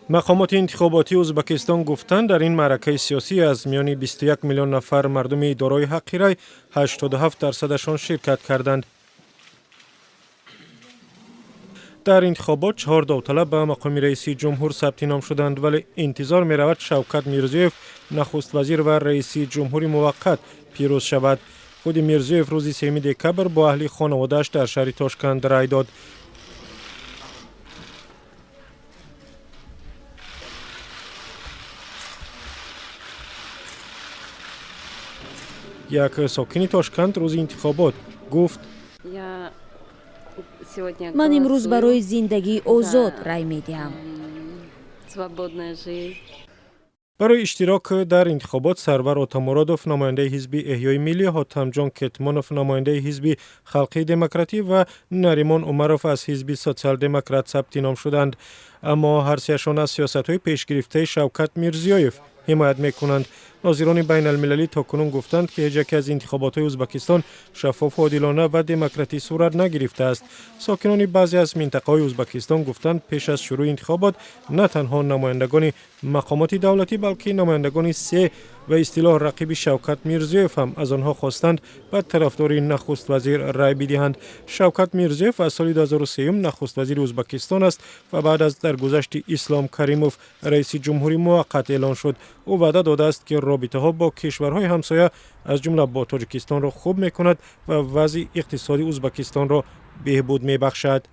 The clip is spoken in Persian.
مقامات انتخاباتی ازبکستان گفتند در این معرکه سیاسی از میان 21 میلیون نفر مردم دارای حق رای 87% شرکت کردند. در انتخابات 4 داوطلب به مقام رئیس جمهور ثبت نام شدند، ولی انتظار می رود شوکت میرزیوف نخست وزیر و رئیس جمهور موقت پیروز شود. خود میرزیوف روز 3 دکبر با اهل خانواده‌اش در شهر تاشکند رای داد. یک ساکن تاشکند روز انتخابات گفت من امروز برای زندگی آزاد رای میدهم. برای اشتراک در انتخابات سرور آتامرادوف نماینده حزب احیای ملی، حاتمجان کتمانوف نماینده حزب خلقی دموکراتی و نریمان عمروف از حزب سوسیال دموکرات ثبت نام شدند، اما هر سهشان از سیاست‌های پیشگرفته شوکت میرزیویف حمایت میکنند. ناظران بین المللی تاکنون گفتند که هیچ یک از انتخابات ازبکستان شفاف و عادلانه و دموکراتی صورت نگرفته است. ساکنان بعضی از منطقه‌های ازبکستان گفتند پیش از شروع انتخابات نه تنها نمایندگان مقامات دولتی بلکه نمایندگان سه و اصطلاح رقیب شوکت میرزیوف هم از آنها خواستند به طرفدار نخست وزیر رای بدهند. شوکت میرزیوف از سال 2003 نخست وزیر ازبکستان است و بعد از درگذشت اسلام کریموف رئیس جمهوری موقت اعلان شد. او وعده داده است که رابطه ها با کشورهای همسایه از جمله با تاجیکستان را خوب میکند و وضع اقتصادی ازبکستان را بهبود میبخشد.